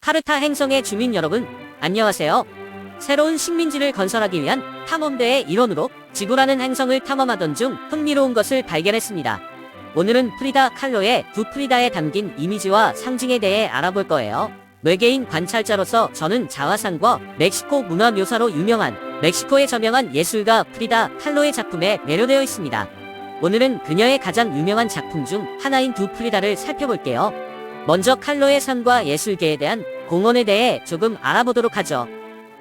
카르타 행성의 주민 여러분, 안녕하세요. 새로운 식민지를 건설하기 위한 탐험대의 일원으로 지구라는 행성을 탐험하던 중 흥미로운 것을 발견했습니다. 오늘은 프리다 칼로의 두 프리다에 담긴 이미지와 상징에 대해 알아볼 거예요. 외계인 관찰자로서 저는 자화상과 멕시코 문화 묘사로 유명한 멕시코의 저명한 예술가 프리다 칼로의 작품에 매료되어 있습니다. 오늘은 그녀의 가장 유명한 작품 중 하나인 두 프리다를 살펴볼게요. 먼저 칼로의 삶과 예술계에 대한 공헌에 대해 조금 알아보도록 하죠.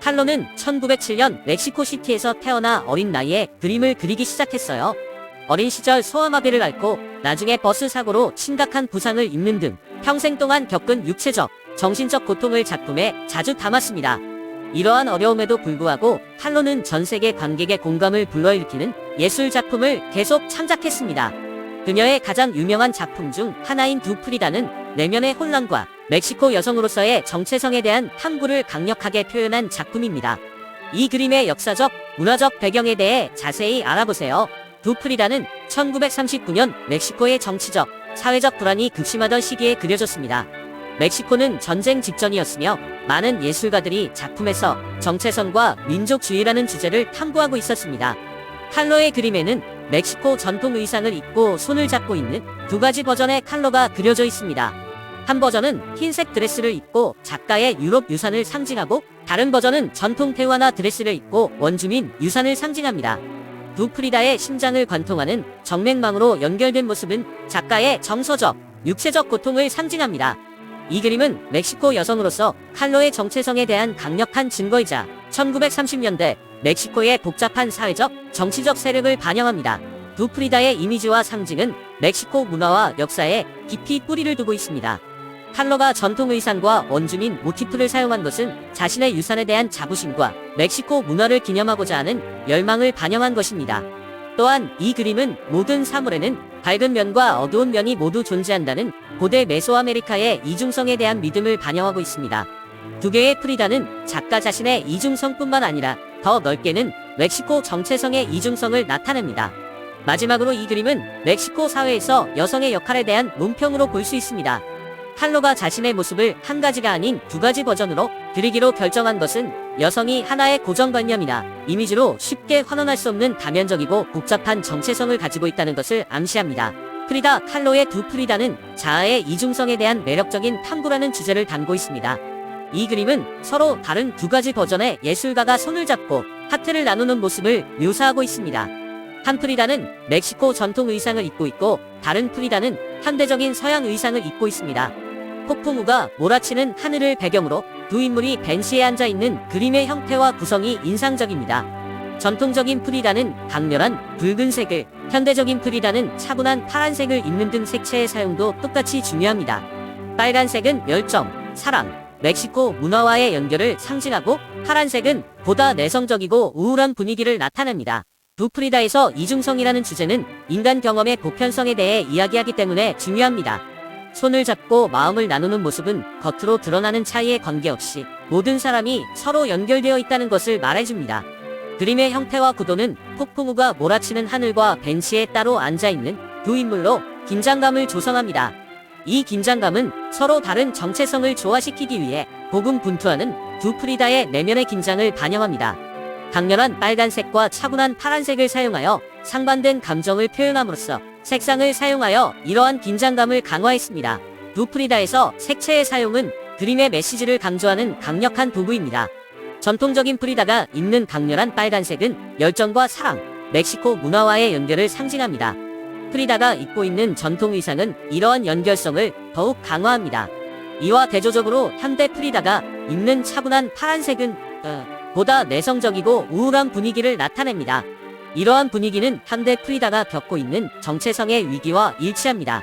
칼로는 1907년 멕시코시티에서 태어나 어린 나이에 그림을 그리기 시작했어요. 어린 시절 소아마비를 앓고 나중에 버스 사고로 심각한 부상을 입는 등 평생 동안 겪은 육체적, 정신적 고통을 작품에 자주 담았습니다. 이러한 어려움에도 불구하고 칼로는 전 세계 관객의 공감을 불러일으키는 예술 작품을 계속 창작했습니다. 그녀의 가장 유명한 작품 중 하나인 두 프리다는 내면의 혼란과 멕시코 여성으로서의 정체성에 대한 탐구를 강력하게 표현한 작품입니다. 이 그림의 역사적, 문화적 배경에 대해 자세히 알아보세요. 두 프리다는 1939년 멕시코의 정치적, 사회적 불안이 극심하던 시기에 그려졌습니다. 멕시코는 전쟁 직전이었으며 많은 예술가들이 작품에서 정체성과 민족주의라는 주제를 탐구하고 있었습니다. 칼로의 그림에는 멕시코 전통 의상을 입고 손을 잡고 있는 두 가지 버전의 칼로가 그려져 있습니다. 한 버전은 흰색 드레스를 입고 작가의 유럽 유산을 상징하고, 다른 버전은 전통 테와나 드레스를 입고 원주민 유산을 상징합니다. 두 프리다의 심장을 관통하는 정맥망으로 연결된 모습은 작가의 정서적, 육체적 고통을 상징합니다. 이 그림은 멕시코 여성으로서 칼로의 정체성에 대한 강력한 증거이자 1930년대 멕시코의 복잡한 사회적, 정치적 세력을 반영합니다. 두 프리다의 이미지와 상징은 멕시코 문화와 역사에 깊이 뿌리를 두고 있습니다. 칼로가 전통 의상과 원주민 모티프를 사용한 것은 자신의 유산에 대한 자부심과 멕시코 문화를 기념하고자 하는 열망을 반영한 것입니다. 또한 이 그림은 모든 사물에는 밝은 면과 어두운 면이 모두 존재한다는 고대 메소아메리카의 이중성에 대한 믿음을 반영하고 있습니다. 두 개의 프리다는 작가 자신의 이중성뿐만 아니라 더 넓게는 멕시코 정체성의 이중성을 나타냅니다. 마지막으로 이 그림은 멕시코 사회에서 여성의 역할에 대한 논평으로 볼 수 있습니다. 칼로가 자신의 모습을 한 가지가 아닌 두 가지 버전으로 그리기로 결정한 것은 여성이 하나의 고정관념이나 이미지로 쉽게 환원할 수 없는 다면적이고 복잡한 정체성을 가지고 있다는 것을 암시합니다. 프리다 칼로의 두 프리다는 자아의 이중성에 대한 매력적인 탐구라는 주제를 담고 있습니다. 이 그림은 서로 다른 두 가지 버전의 예술가가 손을 잡고 하트를 나누는 모습을 묘사하고 있습니다. 한 프리다는 멕시코 전통 의상을 입고 있고, 다른 프리다는 현대적인 서양 의상을 입고 있습니다. 폭풍우가 몰아치는 하늘을 배경으로 두 인물이 벤치에 앉아있는 그림의 형태와 구성이 인상적입니다. 전통적인 프리다는 강렬한 붉은색을, 현대적인 프리다는 차분한 파란색을 입는 등 색채의 사용도 똑같이 중요합니다. 빨간색은 열정, 사랑, 멕시코 문화와의 연결을 상징하고, 파란색은 보다 내성적이고 우울한 분위기를 나타냅니다. 두 프리다에서 이중성이라는 주제는 인간 경험의 보편성에 대해 이야기하기 때문에 중요합니다. 손을 잡고 마음을 나누는 모습은 겉으로 드러나는 차이에 관계없이 모든 사람이 서로 연결되어 있다는 것을 말해줍니다. 그림의 형태와 구도는 폭풍우가 몰아치는 하늘과 벤치에 따로 앉아있는 두 인물로 긴장감을 조성합니다. 이 긴장감은 서로 다른 정체성을 조화시키기 위해 고군분투하는 두 프리다의 내면의 긴장을 반영합니다. 강렬한 빨간색과 차분한 파란색을 사용하여 상반된 감정을 표현함으로써 색상을 사용하여 이러한 긴장감을 강화했습니다. 두 프리다에서 색채의 사용은 그림의 메시지를 강조하는 강력한 도구입니다. 전통적인 프리다가 입는 강렬한 빨간색은 열정과 사랑, 멕시코 문화와의 연결을 상징합니다. 프리다가 입고 있는 전통 의상은 이러한 연결성을 더욱 강화합니다. 이와 대조적으로 현대 프리다가 입는 차분한 파란색은 보다 내성적이고 우울한 분위기를 나타냅니다. 이러한 분위기는 현대 프리다가 겪고 있는 정체성의 위기와 일치합니다.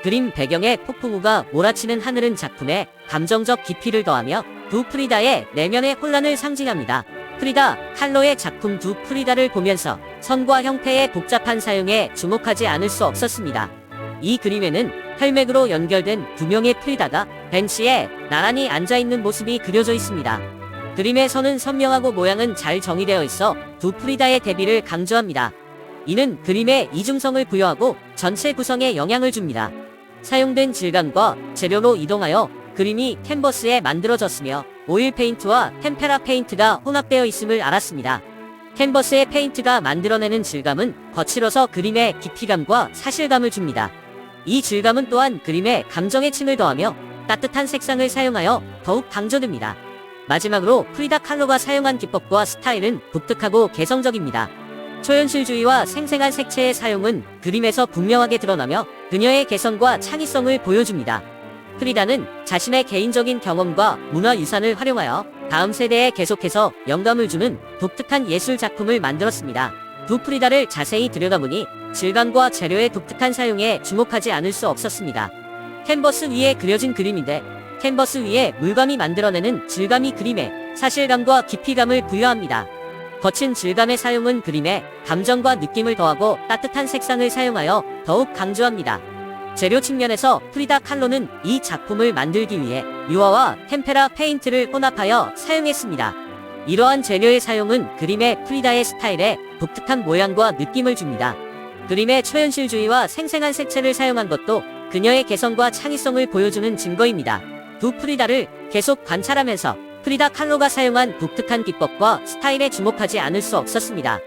그림 배경에 폭풍우가 몰아치는 하늘은 작품에 감정적 깊이를 더하며 두 프리다의 내면의 혼란을 상징합니다. 프리다 칼로의 작품 두 프리다를 보면서 선과 형태의 복잡한 사용에 주목하지 않을 수 없었습니다. 이 그림에는 혈맥으로 연결된 두 명의 프리다가 벤치에 나란히 앉아있는 모습이 그려져 있습니다. 그림의 선은 선명하고 모양은 잘 정의되어 있어 두 프리다의 대비를 강조합니다. 이는 그림의 이중성을 부여하고 전체 구성에 영향을 줍니다. 사용된 질감과 재료로 이동하여 그림이 캔버스에 만들어졌으며 오일 페인트와 템페라 페인트가 혼합되어 있음을 알았습니다. 캔버스의 페인트가 만들어내는 질감은 거칠어서 그림에 깊이감과 사실감을 줍니다. 이 질감은 또한 그림에 감정의 층을 더하며 따뜻한 색상을 사용하여 더욱 강조됩니다. 마지막으로 프리다 칼로가 사용한 기법과 스타일은 독특하고 개성적입니다. 초현실주의와 생생한 색채의 사용은 그림에서 분명하게 드러나며 그녀의 개성과 창의성을 보여줍니다. 프리다는 자신의 개인적인 경험과 문화유산을 활용하여 다음 세대에 계속해서 영감을 주는 독특한 예술 작품을 만들었습니다. 두 프리다를 자세히 들여다보니 질감과 재료의 독특한 사용에 주목하지 않을 수 없었습니다. 캔버스 위에 그려진 그림인데 캔버스 위에 물감이 만들어내는 질감이 그림에 사실감과 깊이감을 부여합니다. 거친 질감의 사용은 그림에 감정과 느낌을 더하고 따뜻한 색상을 사용하여 더욱 강조합니다. 재료 측면에서 프리다 칼로는 이 작품을 만들기 위해 유화와 템페라 페인트를 혼합하여 사용했습니다. 이러한 재료의 사용은 그림의 프리다의 스타일에 독특한 모양과 느낌을 줍니다. 그림의 초현실주의와 생생한 색채를 사용한 것도 그녀의 개성과 창의성을 보여주는 증거입니다. 두 프리다를 계속 관찰하면서 프리다 칼로가 사용한 독특한 기법과 스타일에 주목하지 않을 수 없었습니다.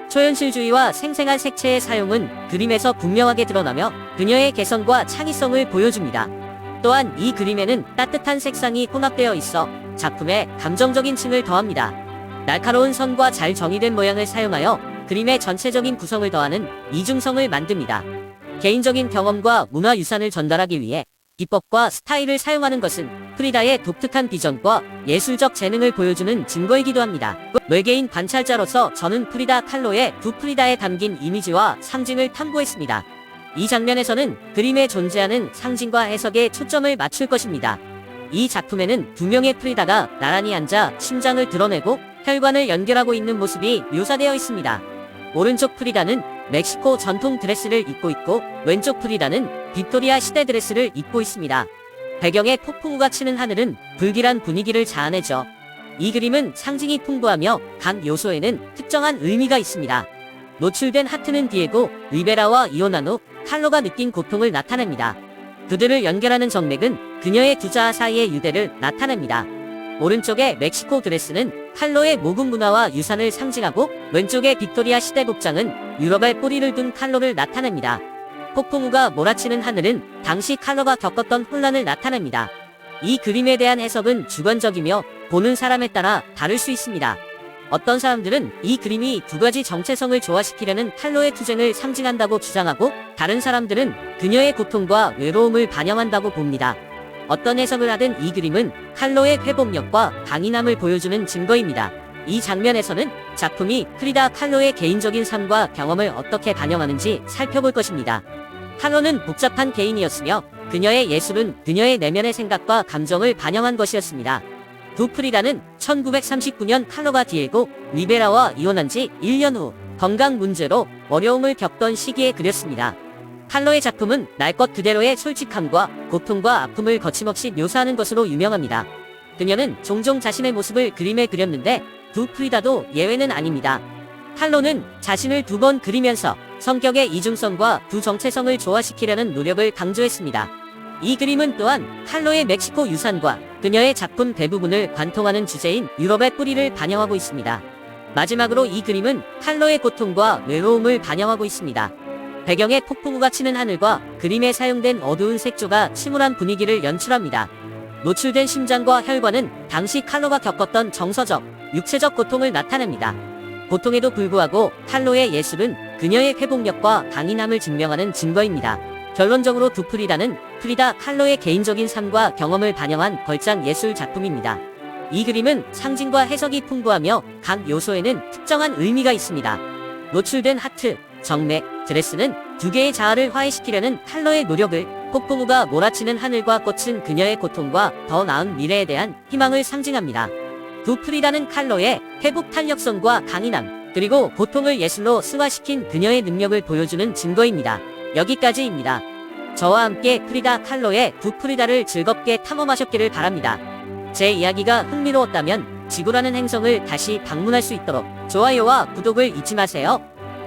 초현실주의와 생생한 색채의 사용은 그림에서 분명하게 드러나며 그녀의 개성과 창의성을 보여줍니다. 또한 이 그림에는 따뜻한 색상이 혼합되어 있어 작품에 감정적인 층을 더합니다. 날카로운 선과 잘 정의된 모양을 사용하여 그림의 전체적인 구성을 더하는 이중성을 만듭니다. 개인적인 경험과 문화유산을 전달하기 위해 기법과 스타일을 사용하는 것은 프리다의 독특한 비전과 예술적 재능을 보여주는 증거이기도 합니다. 외계인 관찰자로서 저는 프리다 칼로의 두 프리다에 담긴 이미지와 상징을 탐구했습니다. 이 장면에서는 그림에 존재하는 상징과 해석에 초점을 맞출 것입니다. 이 작품에는 두 명의 프리다가 나란히 앉아 심장을 드러내고 혈관을 연결하고 있는 모습이 묘사되어 있습니다. 오른쪽 프리다는 멕시코 전통 드레스를 입고 있고 왼쪽 프리다는 빅토리아 시대 드레스를 입고 있습니다. 배경에 폭풍우가 치는 하늘은 불길한 분위기를 자아내죠. 이 그림은 상징이 풍부하며 각 요소에는 특정한 의미가 있습니다. 노출된 하트는 디에고, 리베라와 이오나노, 칼로가 느낀 고통을 나타냅니다. 그들을 연결하는 정맥은 그녀의 두 자아 사이의 유대를 나타냅니다. 오른쪽의 멕시코 드레스는 칼로의 모국 문화와 유산을 상징하고 왼쪽의 빅토리아 시대 복장은 유럽의 뿌리를 둔 칼로를 나타냅니다. 폭풍우가 몰아치는 하늘은 당시 칼로가 겪었던 혼란을 나타냅니다. 이 그림에 대한 해석은 주관적이며 보는 사람에 따라 다를 수 있습니다. 어떤 사람들은 이 그림이 두 가지 정체성을 조화시키려는 칼로의 투쟁을 상징한다고 주장하고 다른 사람들은 그녀의 고통과 외로움을 반영한다고 봅니다. 어떤 해석을 하든 이 그림은 칼로의 회복력과 강인함을 보여주는 증거입니다. 이 장면에서는 작품이 프리다 칼로의 개인적인 삶과 경험을 어떻게 반영하는지 살펴볼 것입니다. 칼로는 복잡한 개인이었으며 그녀의 예술은 그녀의 내면의 생각과 감정을 반영한 것이었습니다. 두 프리다는 1939년 칼로가 디에고, 리베라와 이혼한 지 1년 후 건강 문제로 어려움을 겪던 시기에 그렸습니다. 칼로의 작품은 날 것 그대로의 솔직함과 고통과 아픔을 거침없이 묘사하는 것으로 유명합니다. 그녀는 종종 자신의 모습을 그림에 그렸는데 두 프리다도 예외는 아닙니다. 칼로는 자신을 두 번 그리면서 성격의 이중성과 두 정체성을 조화시키려는 노력을 강조했습니다. 이 그림은 또한 칼로의 멕시코 유산과 그녀의 작품 대부분을 관통하는 주제인 유럽의 뿌리를 반영하고 있습니다. 마지막으로 이 그림은 칼로의 고통과 외로움을 반영하고 있습니다. 배경에 폭풍우가 치는 하늘과 그림에 사용된 어두운 색조가 침울한 분위기를 연출합니다. 노출된 심장과 혈관은 당시 칼로가 겪었던 정서적, 육체적 고통을 나타냅니다. 고통에도 불구하고 칼로의 예술은 그녀의 회복력과 강인함을 증명하는 증거입니다. 결론적으로 두 프리다는 프리다 칼로의 개인적인 삶과 경험을 반영한 걸작 예술 작품입니다. 이 그림은 상징과 해석이 풍부하며 각 요소에는 특정한 의미가 있습니다. 노출된 하트, 정맥, 드레스는 두 개의 자아를 화해시키려는 칼로의 노력을, 폭풍우가 몰아치는 하늘과 꽃은 그녀의 고통과 더 나은 미래에 대한 희망을 상징합니다. 두 프리다는 칼로의 회복 탄력성과 강인함, 그리고 고통을 예술로 승화시킨 그녀의 능력을 보여주는 증거입니다. 여기까지입니다. 저와 함께 프리다 칼로의 두 프리다를 즐겁게 탐험하셨기를 바랍니다. 제 이야기가 흥미로웠다면 지구라는 행성을 다시 방문할 수 있도록 좋아요와 구독을 잊지 마세요.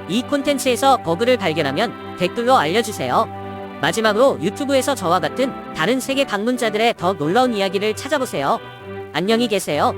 이 콘텐츠에서 버그를 발견하면 댓글로 알려주세요. 마지막으로 유튜브에서 저와 같은 다른 세계 방문자들의 더 놀라운 이야기를 찾아보세요. 안녕히 계세요.